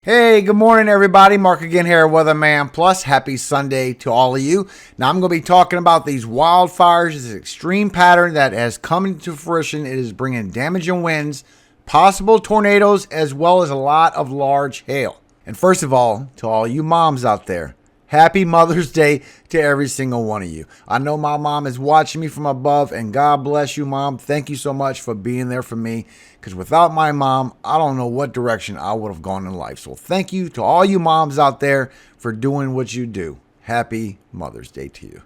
Hey, good morning, everybody. Mark again here, WeatherMan Plus. Happy Sunday to all of you. Now, I'm going to be talking about these wildfires, this extreme pattern that has come into fruition. It is bringing damaging winds, possible tornadoes, as well as a lot of large hail. And first of all, to all you moms out there, happy Mother's Day to every single one of you. I know my mom is watching me from above, and God bless you, Mom. Thank you so much for being there for me, because without my mom, I don't know what direction I would have gone in life. So thank you to all you moms out there for doing what you do. Happy Mother's Day to you.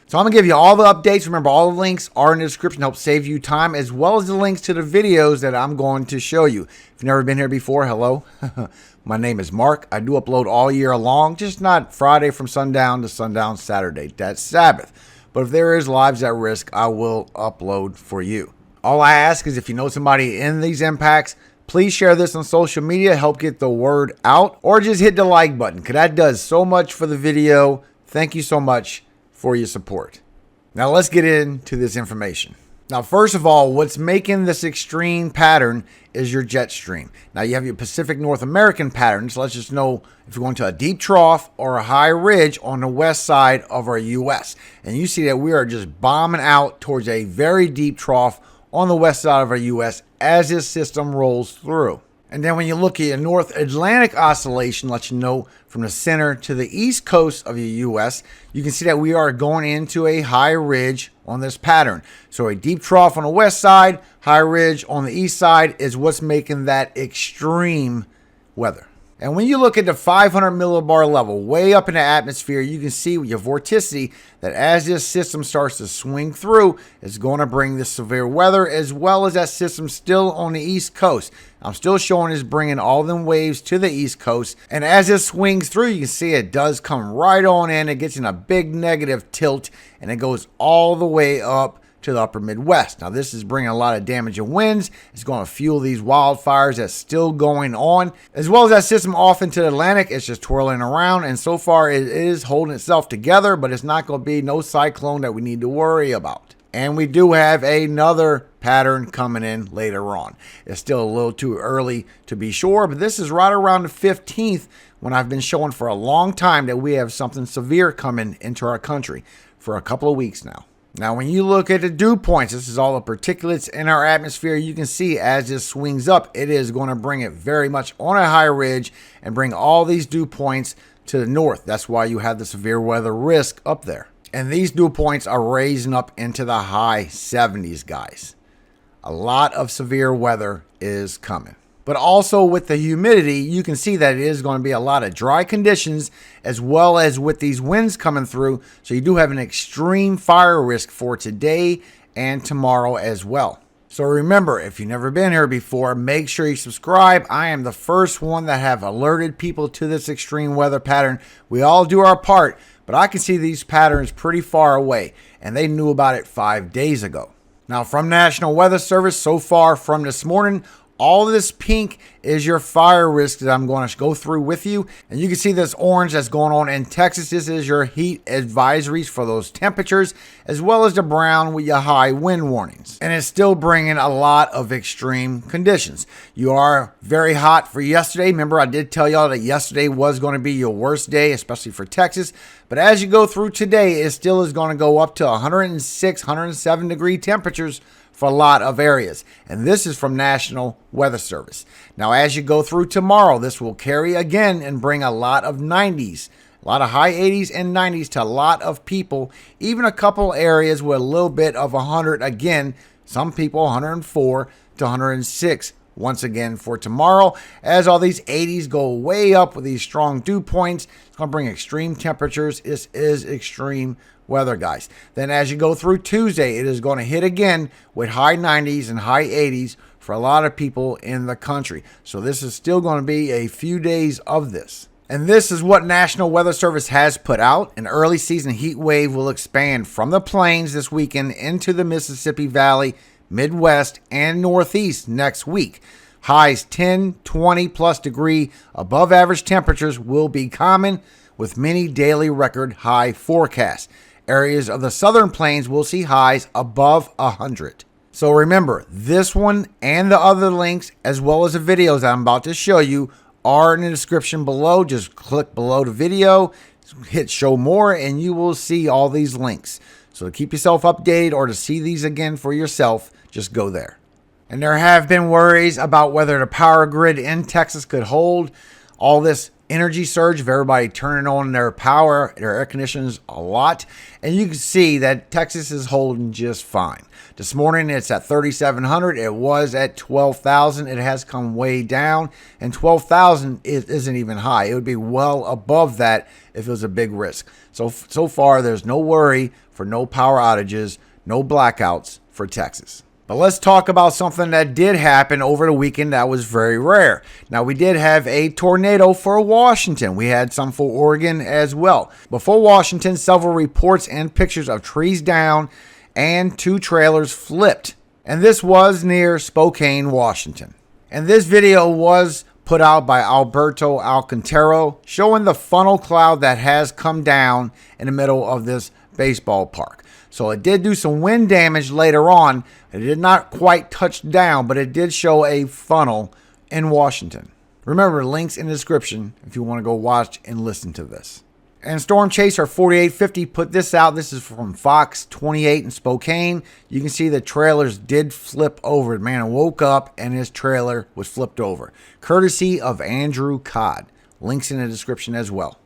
So I'm going to give you all the updates. Remember, all the links are in the description to help save you time, as well as the links to the videos that I'm going to show you. If you've never been here before, hello. My name is Mark. I do upload all year long, just not Friday from sundown to sundown Saturday. That's Sabbath. But if there is lives at risk, I will upload for you. All I ask is if you know somebody in these impacts, please share this on social media, help get the word out, or just hit the like button, because that does so much for the video. Thank you so much for your support. Now let's get into this information. Now, first of all, what's making this extreme pattern is your jet stream. Now, you have your Pacific North American pattern, so let's just know if you're going to a deep trough or a high ridge on the west side of our U.S. And you see that we are just bombing out towards a very deep trough on the west side of our U.S. as this system rolls through. And then when you look at your North Atlantic oscillation, let you know from the center to the east coast of the U.S., you can see that we are going into a high ridge on this pattern. So a deep trough on the west side, high ridge on the east side is what's making that extreme weather. And when you look at the 500 millibar level, way up in the atmosphere, you can see with your vorticity that as this system starts to swing through, it's going to bring this severe weather, as well as that system still on the east coast. I'm still showing it's bringing all them waves to the east coast. And as it swings through, you can see it does come right on in. It gets in a big negative tilt, and it goes all the way up to the upper Midwest. Now, this is bringing a lot of damaging winds. It's going to fuel these wildfires that's still going on, as well as that system off into the Atlantic. It's just twirling around, and so far it is holding itself together, but it's not going to be no cyclone that we need to worry about. And we do have another pattern coming in later on. It's still a little too early to be sure, but this is right around the 15th when I've been showing for a long time that we have something severe coming into our country for a couple of weeks now. Now, when you look at the dew points, this is all the particulates in our atmosphere. You can see as this swings up, it is going to bring it very much on a high ridge and bring all these dew points to the north. That's why you have the severe weather risk up there. And these dew points are raising up into the high 70s, guys. A lot of severe weather is coming. But also with the humidity, you can see that it is going to be a lot of dry conditions, as well as with these winds coming through. So you do have an extreme fire risk for today and tomorrow as well. So remember, if you've never been here before, make sure you subscribe. I am the first one that have alerted people to this extreme weather pattern. We all do our part, but I can see these patterns pretty far away, and they knew about it 5 days ago. Now, from National Weather Service, so far from this morning, all this pink is your fire risk that I'm going to go through with you. And you can see this orange that's going on in Texas. This is your heat advisories for those temperatures, as well as the brown with your high wind warnings. And it's still bringing a lot of extreme conditions. You are very hot for yesterday. Remember, I did tell y'all that yesterday was going to be your worst day, especially for Texas. But as you go through today, it still is going to go up to 106, 107 degree temperatures for a lot of areas. And this is from National Weather Service. Now, as you go through tomorrow, this will carry again and bring a lot of 90s, a lot of high 80s and 90s to a lot of people, even a couple areas with a little bit of 100 again, some people 104 to 106 once again for tomorrow, as all these 80s go way up with these strong dew points. It's going to bring extreme temperatures. This is extreme weather, guys. Then as you go through Tuesday, it is going to hit again with high 90s and high 80s for a lot of people in the country. So this is still going to be a few days of this. And this is what National Weather Service has put out. An early season heat wave will expand from the plains this weekend into the Mississippi Valley, Midwest, and Northeast next week. Highs 10, 20 plus degree above average temperatures will be common, with many daily record high forecasts. Areas of the southern plains will see highs above 100. So remember, this one and the other links, as well as the videos I'm about to show you, are in the description below. Just click below the video, hit show more, and you will see all these links. So to keep yourself updated or to see these again for yourself, just go there. And there have been worries about whether the power grid in Texas could hold all this energy surge of everybody turning on their power, their air conditioners a lot. And you can see that Texas is holding just fine. This morning it's at 3,700. It was at 12,000. It has come way down, and 12,000 isn't even high. It would be well above that if it was a big risk. So far there's no worry for no power outages, no blackouts for Texas. But let's talk about something that did happen over the weekend that was very rare. Now, we did have a tornado for Washington. We had some for Oregon as well. Before Washington, several reports and pictures of trees down and 2 trailers flipped. And this was near Spokane, Washington. And this video was put out by Alberto Alcantara, showing the funnel cloud that has come down in the middle of this baseball park. So it did do some wind damage later on. It did not quite touch down, but it did show a funnel in Washington. Remember, links in the description if you want to go watch and listen to this. And Storm Chaser 4850 put this out. This is from Fox 28 in Spokane. You can see the trailers did flip over. The man woke up and his trailer was flipped over. Courtesy of Andrew Codd. Links in the description as well.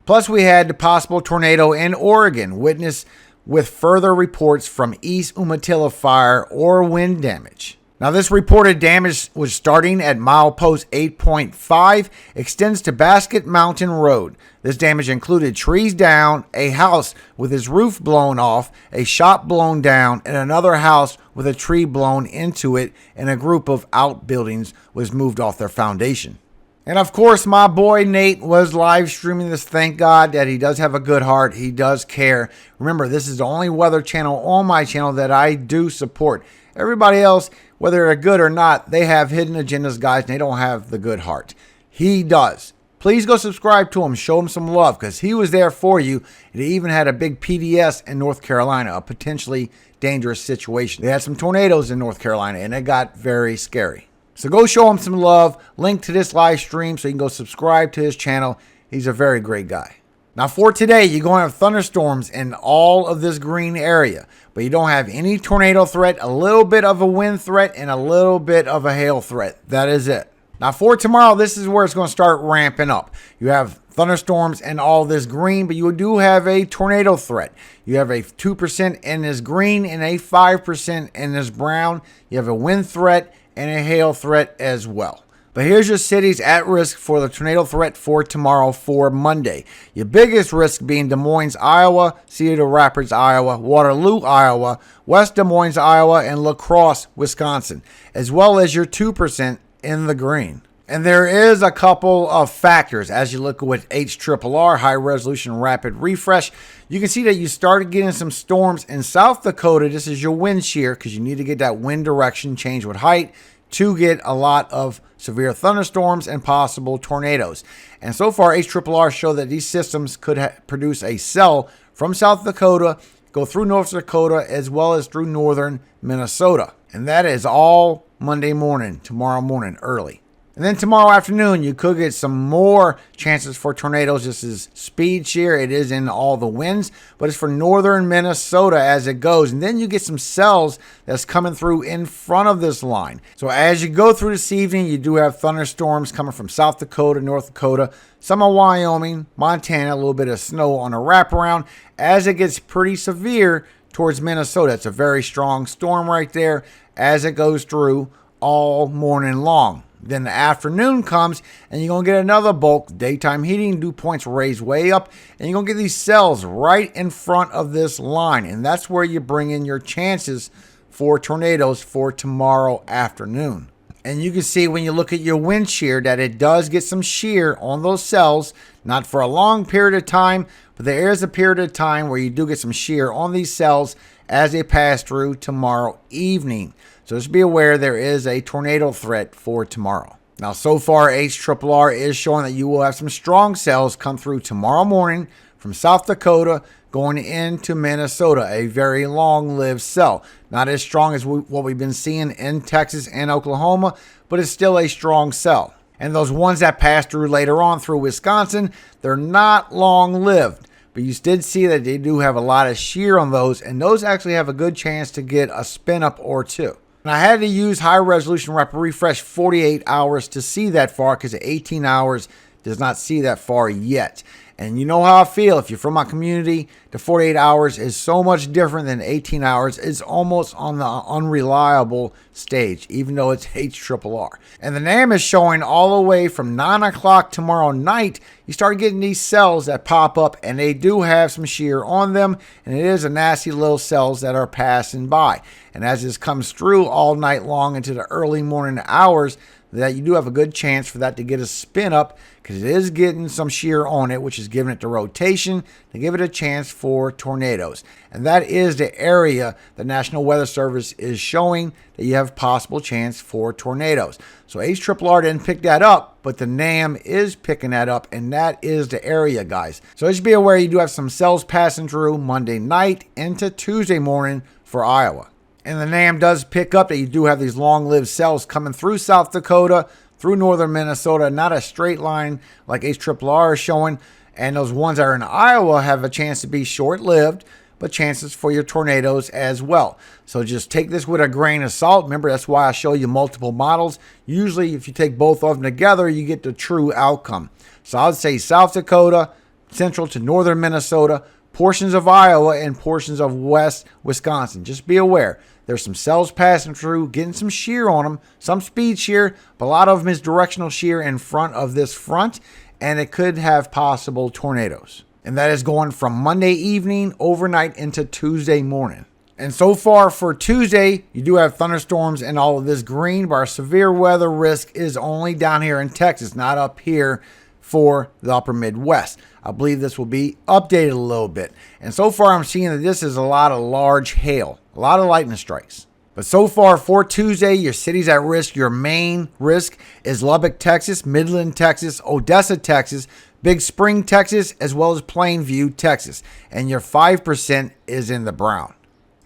Plus, we had the possible tornado in Oregon, witnessed with further reports from East Umatilla fire or wind damage. Now, this reported damage was starting at milepost 8.5, extends to Basket Mountain Road. This damage included trees down, a house with its roof blown off, a shop blown down, and another house with a tree blown into it, and a group of outbuildings was moved off their foundation. And of course, my boy Nate was live streaming this. Thank God that he does have a good heart. He does care. Remember, this is the only weather channel on my channel that I do support. Everybody else, whether they're good or not, they have hidden agendas, guys, and they don't have the good heart. He does. Please go subscribe to him. Show him some love, because he was there for you. And he even had a big PDS in North Carolina, a potentially dangerous situation. They had some tornadoes in North Carolina, and it got very scary. So go show him some love. Link to this live stream so you can go subscribe to his channel. He's a very great guy. Now for today, you're going to have thunderstorms in all of this green area, but you don't have any tornado threat, a little bit of a wind threat, and a little bit of a hail threat. That is it. Now for tomorrow, this is where it's going to start ramping up. You have thunderstorms and all this green, but you do have a tornado threat. You have a 2% in this green and a 5% in this brown. You have a wind threat and a hail threat as well. But here's your cities at risk for the tornado threat for tomorrow, for Monday. Your biggest risk being Des Moines, Iowa, Cedar Rapids, Iowa, Waterloo, Iowa, West Des Moines, Iowa, and La Crosse, Wisconsin, as well as your 2% in the green. And there is a couple of factors as you look with HRRR, high resolution rapid refresh. You can see that you started getting some storms in South Dakota. This is your wind shear, because you need to get that wind direction change with height to get a lot of severe thunderstorms and possible tornadoes. And so far, HRRR show that these systems could produce a cell from South Dakota, go through North Dakota, as well as through northern Minnesota. And that is all Monday morning, tomorrow morning early. And then tomorrow afternoon, you could get some more chances for tornadoes. This is speed shear. It is in all the winds, but it's for northern Minnesota as it goes. And then you get some cells that's coming through in front of this line. So as you go through this evening, you do have thunderstorms coming from South Dakota, North Dakota, some of Wyoming, Montana, a little bit of snow on a wraparound as it gets pretty severe towards Minnesota. It's a very strong storm right there as it goes through all morning long. Then the afternoon comes and you're going to get another bulk. Daytime heating, dew points raise way up, and you're going to get these cells right in front of this line. And that's where you bring in your chances for tornadoes for tomorrow afternoon. And you can see when you look at your wind shear that it does get some shear on those cells, not for a long period of time, but there is a period of time where you do get some shear on these cells as they pass through tomorrow evening. So just be aware there is a tornado threat for tomorrow. Now, so far, HRRR is showing that you will have some strong cells come through tomorrow morning from South Dakota going into Minnesota, a very long-lived cell. Not as strong as what we've been seeing in Texas and Oklahoma, but it's still a strong cell. And those ones that pass through later on through Wisconsin, they're not long-lived. But you did see that they do have a lot of shear on those, and those actually have a good chance to get a spin up or two. And I had to use high resolution rapid refresh 48 hours to see that far, because at 18 hours does not see that far yet. And you know how I feel. If you're from my community, the 48 hours is so much different than 18 hours. It's almost on the unreliable stage, even though it's HRRR. And the NAM is showing all the way from 9 o'clock tomorrow night. You start getting these cells that pop up, and they do have some shear on them. And it is a nasty little cells that are passing by. And as this comes through all night long into the early morning hours, that you do have a good chance for that to get a spin up, because it is getting some shear on it, which is giving it the rotation to give it a chance for tornadoes. And that is the area the National Weather Service is showing that you have possible chance for tornadoes. So HRRR didn't pick that up, but the NAM is picking that up, and that is the area, guys. So just be aware you do have some cells passing through Monday night into Tuesday morning for Iowa. And the NAM does pick up that you do have these long-lived cells coming through South Dakota, through northern Minnesota, not a straight line like HRRR is showing. And those ones that are in Iowa have a chance to be short-lived, but chances for your tornadoes as well. So just take this with a grain of salt. Remember, that's why I show you multiple models. Usually, if you take both of them together, you get the true outcome. So I would say South Dakota, central to northern Minnesota, portions of Iowa, and portions of west Wisconsin. Just be aware. There's some cells passing through, getting some shear on them, some speed shear, but a lot of them is directional shear in front of this front, and it could have possible tornadoes. And that is going from Monday evening, overnight into Tuesday morning. And so far for Tuesday, you do have thunderstorms and all of this green, but our severe weather risk is only down here in Texas, not up here for the upper Midwest. I believe this will be updated a little bit. And so far I'm seeing that this is a lot of large hail, a lot of lightning strikes. But so far for Tuesday, your cities at risk, your main risk is Lubbock, Texas, Midland, Texas, Odessa, Texas, Big Spring, Texas, as well as Plainview, Texas. And your 5% is in the brown.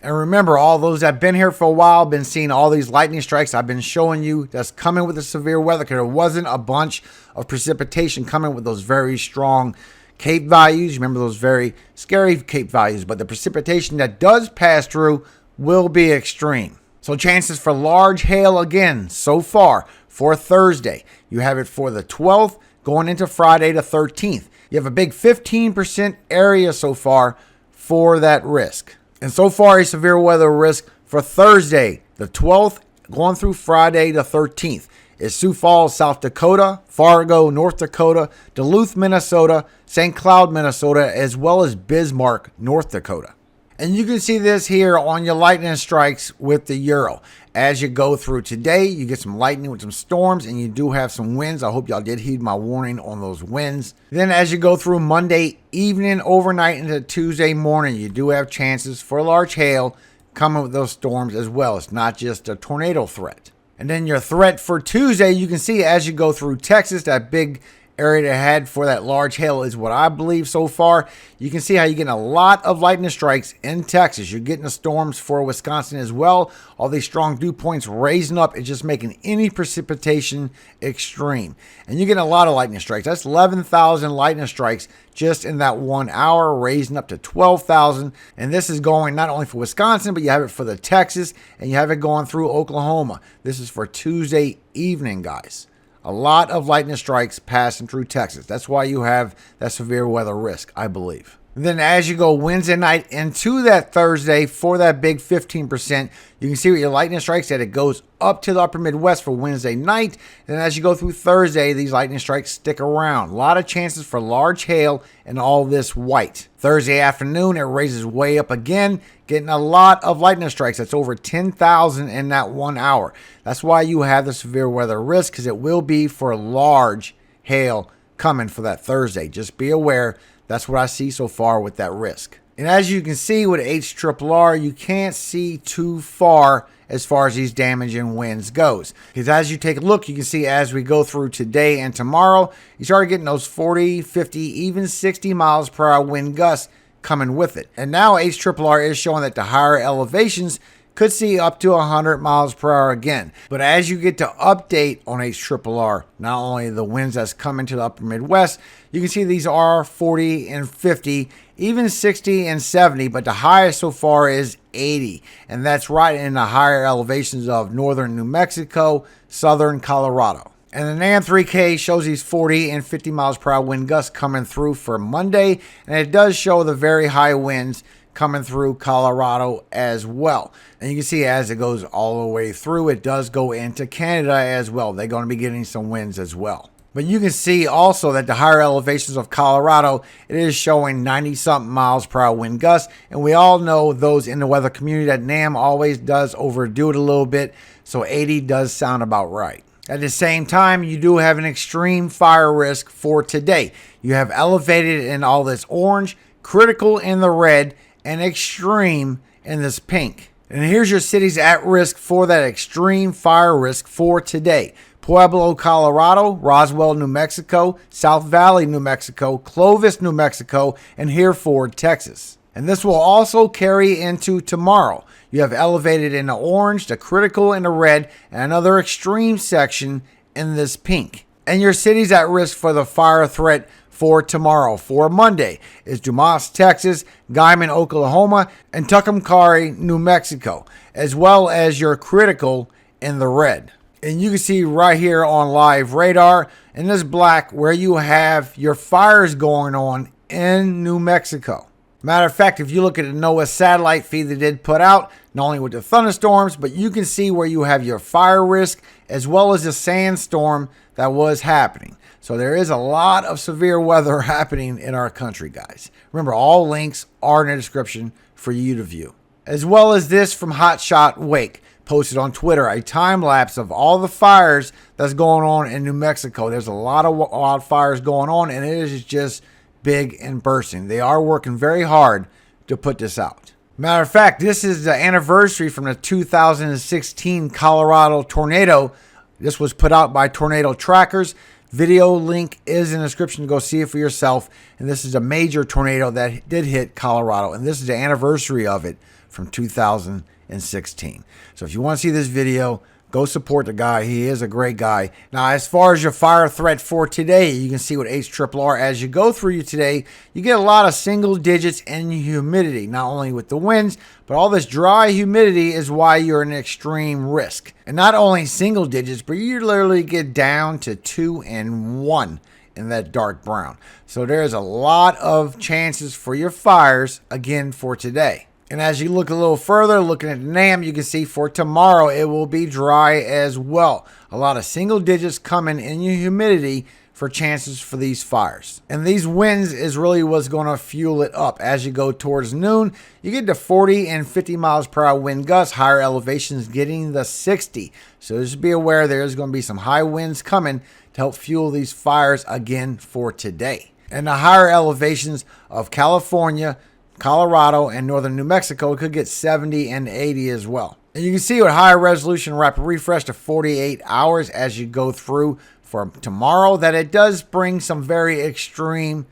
And remember, all those that have been here for a while, been seeing all these lightning strikes I've been showing you that's coming with the severe weather, because there wasn't a bunch of precipitation coming with those very strong Cape values. Remember those very scary Cape values, but the precipitation that does pass through will be extreme. So chances for large hail again so far for Thursday. You have it for the 12th going into Friday the 13th. You have a big 15% area so far for that risk. And so far, a severe weather risk for Thursday, the 12th, going through Friday, the 13th, is Sioux Falls, South Dakota, Fargo, North Dakota, Duluth, Minnesota, St. Cloud, Minnesota, as well as Bismarck, North Dakota. And you can see this here on your lightning strikes with the Euro. As you go through today, you get some lightning with some storms, and you do have some winds. I hope y'all did heed my warning on those winds. Then as you go through Monday evening, overnight into Tuesday morning, you do have chances for large hail coming with those storms as well. It's not just a tornado threat. And then your threat for Tuesday, you can see as you go through Texas, that big area ahead for that large hail is what I believe so far. You can see how you're getting a lot of lightning strikes in Texas. You're getting the storms for Wisconsin as well. All these strong dew points raising up. It's just making any precipitation extreme. And you're getting a lot of lightning strikes. That's 11,000 lightning strikes just in that 1 hour, raising up to 12,000. And this is going not only for Wisconsin, but you have it for the Texas, and you have it going through Oklahoma. This is for Tuesday evening, guys. A lot of lightning strikes passing through Texas. That's why you have that severe weather risk, I believe. And then as you go Wednesday night into that Thursday for that big 15%, you can see with your lightning strikes that it goes up to the upper Midwest for Wednesday night. And then as you go through Thursday, these lightning strikes stick around. A lot of chances for large hail and all this white. Thursday afternoon, it raises way up again, getting a lot of lightning strikes. That's over 10,000 in that 1 hour. That's why you have the severe weather risk, because it will be for large hail coming for that Thursday. Just be aware. That's what I see so far with that risk. And as you can see with HRRR, you can't see too far as these damaging winds goes. Because as you take a look, you can see as we go through today and tomorrow, you start getting those 40, 50, even 60 miles per hour wind gusts coming with it. And now HRRR is showing that the higher elevations could see up to 100 miles per hour again. But as you get to update on HRRR, not only the winds that's coming to the upper Midwest, you can see these are 40 and 50, even 60 and 70, but the highest so far is 80. And that's right in the higher elevations of northern New Mexico, southern Colorado. And the NAM 3K shows these 40 and 50 miles per hour wind gusts coming through for Monday. And it does show the very high winds coming through Colorado as well. And you can see as it goes all the way through, it does go into Canada as well. They're going to be getting some winds as well. But you can see also that the higher elevations of Colorado, it is showing 90-something miles per hour wind gusts. And we all know those in the weather community that NAM always does overdo it a little bit. So 80 does sound about right. At the same time, you do have an extreme fire risk for today. You have elevated in all this orange, critical in the red, and extreme in this pink. And here's your cities at risk for that extreme fire risk for today. Pueblo, Colorado, Roswell, New Mexico, South Valley, New Mexico, Clovis, New Mexico, and Hereford, Texas. And this will also carry into tomorrow. You have elevated in the orange, the critical in the red, and another extreme section in this pink. And your cities at risk for the fire threat for tomorrow, for Monday, is Dumas, Texas, Guyman, Oklahoma, and Tucumcari, New Mexico, as well as your critical in the red. And you can see right here on live radar in this black where you have your fires going on in New Mexico. Matter of fact, if you look at the NOAA satellite feed they did put out, not only with the thunderstorms, but you can see where you have your fire risk as well as the sandstorm that was happening. So there is a lot of severe weather happening in our country, guys. Remember, all links are in the description for you to view. As well as this from Hotshot Wake, posted on Twitter, a time lapse of all the fires that's going on in New Mexico. There's a lot of wildfires going on, and it is just big and bursting. They are working very hard to put this out. Matter of fact, this is the anniversary from the 2016 Colorado tornado. This was put out by Tornado Trackers. Video link is in the description to go see it for yourself. And this is a major tornado that did hit Colorado. And this is the anniversary of it from 2016. So if you want to see this video, go support the guy. He is a great guy. Now, as far as your fire threat for today, you can see with HRRR, as you go through today, you get a lot of single digits in humidity, not only with the winds, but all this dry humidity is why you're in extreme risk. And not only single digits, but you literally get down to 2 and 1 in that dark brown. So there's a lot of chances for your fires, again, for today. And as you look a little further, looking at NAM, you can see for tomorrow, it will be dry as well. A lot of single digits coming in your humidity for chances for these fires. And these winds is really what's going to fuel it up. As you go towards noon, you get to 40 and 50 miles per hour wind gusts, higher elevations getting the 60. So just be aware there's going to be some high winds coming to help fuel these fires again for today. And the higher elevations of California, Colorado, and northern New Mexico could get 70 and 80 as well. And you can see with higher resolution rapid refresh to 48 hours as you go through for tomorrow that it does bring some very extreme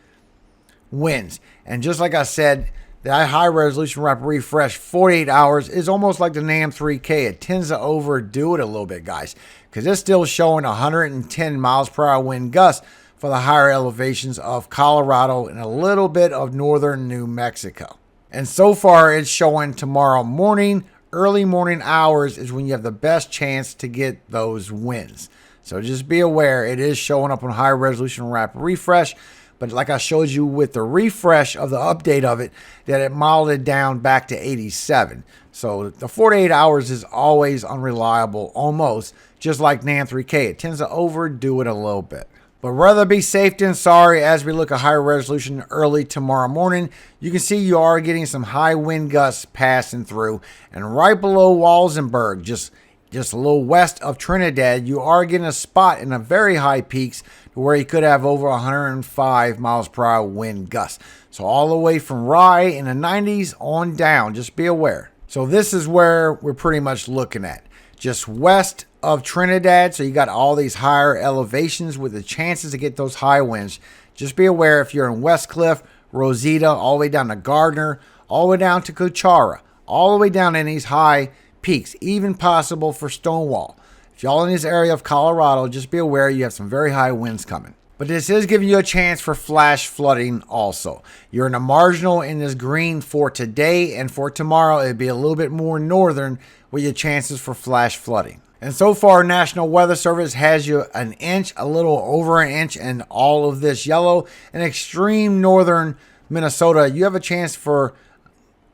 winds. And just like I said, that high resolution rapid refresh 48 hours is almost like the NAM 3K. It tends to overdo it a little bit, guys, because it's still showing 110 miles per hour wind gusts for the higher elevations of Colorado and a little bit of northern New Mexico. And so far, it's showing tomorrow morning, early morning hours is when you have the best chance to get those winds. So just be aware, it is showing up on high resolution rapid refresh. But like I showed you with the refresh of the update of it, that it modeled it down back to 87. So the 48 hours is always unreliable, almost, just like NAM 3K. It tends to overdo it a little bit. But rather be safe than sorry as we look at higher resolution early tomorrow morning. You can see you are getting some high wind gusts passing through. And right below Walsenburg, just a little west of Trinidad, you are getting a spot in the very high peaks where you could have over 105 miles per hour wind gusts. So all the way from Rye in the 90s on down, just be aware. So this is where we're pretty much looking at. Just west of Trinidad, so you got all these higher elevations with the chances to get those high winds. Just be aware if you're in Westcliff, Rosita, all the way down to Gardner, all the way down to Coachara, all the way down in these high peaks, even possible for Stonewall. If y'all in this area of Colorado, just be aware you have some very high winds coming. But this is giving you a chance for flash flooding also. You're in a marginal in this green for today, and for tomorrow it'd be a little bit more northern with your chances for flash flooding. And so far, National Weather Service has you an inch, a little over an inch, and all of this yellow. In extreme northern Minnesota, you have a chance for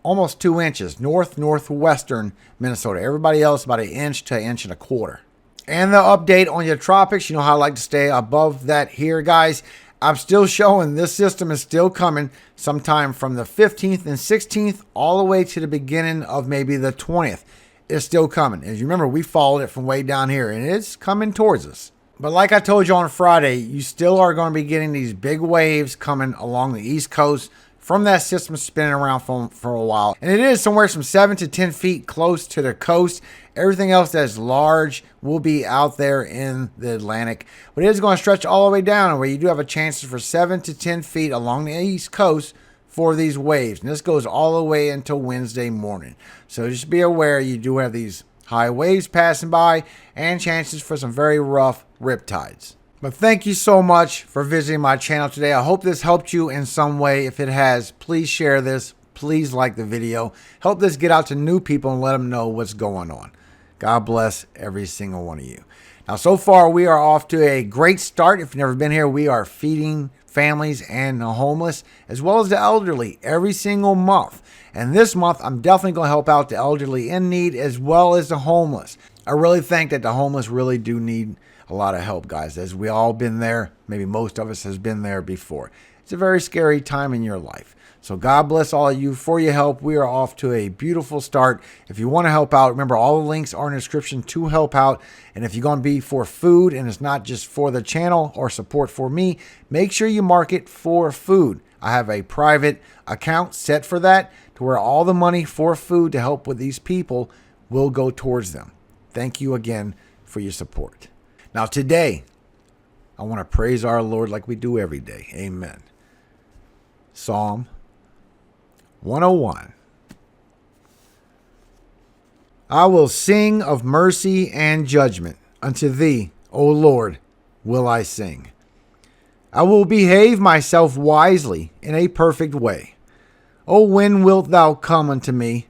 almost 2 inches. Northwestern Minnesota. Everybody else about an inch to an inch and a quarter. And the update on your tropics, you know how I like to stay above that here, guys. I'm still showing this system is still coming sometime from the 15th and 16th all the way to the beginning of maybe the 20th. It's still coming. As you remember, we followed it from way down here, and it's coming towards us. But like I told you on Friday, you still are going to be getting these big waves coming along the East Coast from that system spinning around for a while. And it is somewhere from 7 to 10 feet close to the coast. Everything else that's large will be out there in the Atlantic. But it is going to stretch all the way down where you do have a chance for 7 to 10 feet along the East Coast for these waves. And this goes all the way until Wednesday morning. So just be aware you do have these high waves passing by and chances for some very rough riptides. But thank you so much for visiting my channel today. I hope this helped you in some way. If it has, please share this. Please like the video. Help this get out to new people and let them know what's going on. God bless every single one of you. Now, so far, we are off to a great start. If you've never been here, we are feeding families and the homeless, as well as the elderly, every single month. And this month, I'm definitely going to help out the elderly in need, as well as the homeless. I really think that the homeless really do need a lot of help, guys, as we all been there. Maybe most of us has been there before. It's a very scary time in your life. So God bless all of you for your help. We are off to a beautiful start. If you want to help out, remember all the links are in the description to help out. And if you're going to be for food and it's not just for the channel or support for me, make sure you mark it for food. I have a private account set for that to where all the money for food to help with these people will go towards them. Thank you again for your support. Now today, I want to praise our Lord like we do every day. Amen. Psalm 101. I will sing of mercy and judgment. Unto thee, O Lord, will I sing. I will behave myself wisely in a perfect way. O when wilt thou come unto me?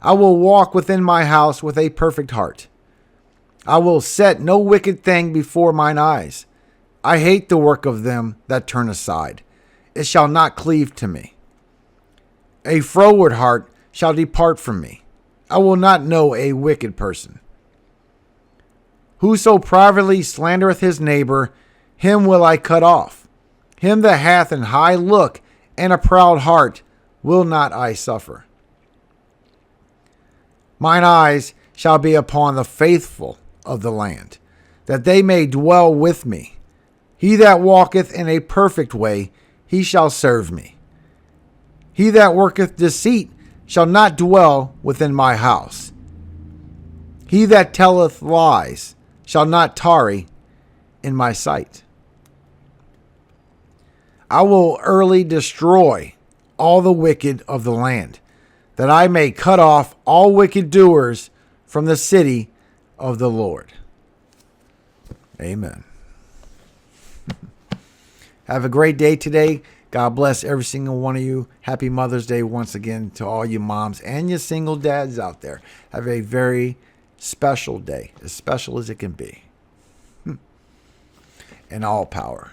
I will walk within my house with a perfect heart. I will set no wicked thing before mine eyes. I hate the work of them that turn aside. It shall not cleave to me. A froward heart shall depart from me. I will not know a wicked person. Whoso privately slandereth his neighbor, him will I cut off. Him that hath an high look and a proud heart will not I suffer. Mine eyes shall be upon the faithful of the land, that they may dwell with me. He that walketh in a perfect way, he shall serve me. He that worketh deceit shall not dwell within my house. He that telleth lies shall not tarry in my sight. I will early destroy all the wicked of the land, that I may cut off all wicked doers from the city of the Lord. Amen. Have a great day today. God bless every single one of you. Happy Mother's Day once again to all you moms and your single dads out there. Have a very special day, as special as it can be. And all power,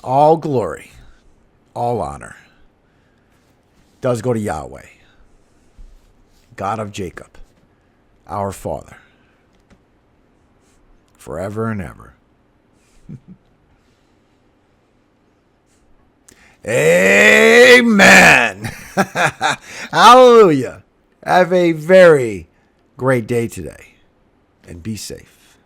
all glory, all honor does go to Yahweh, God of Jacob, our Father, forever and ever. Amen. Hallelujah. Have a very great day today and be safe.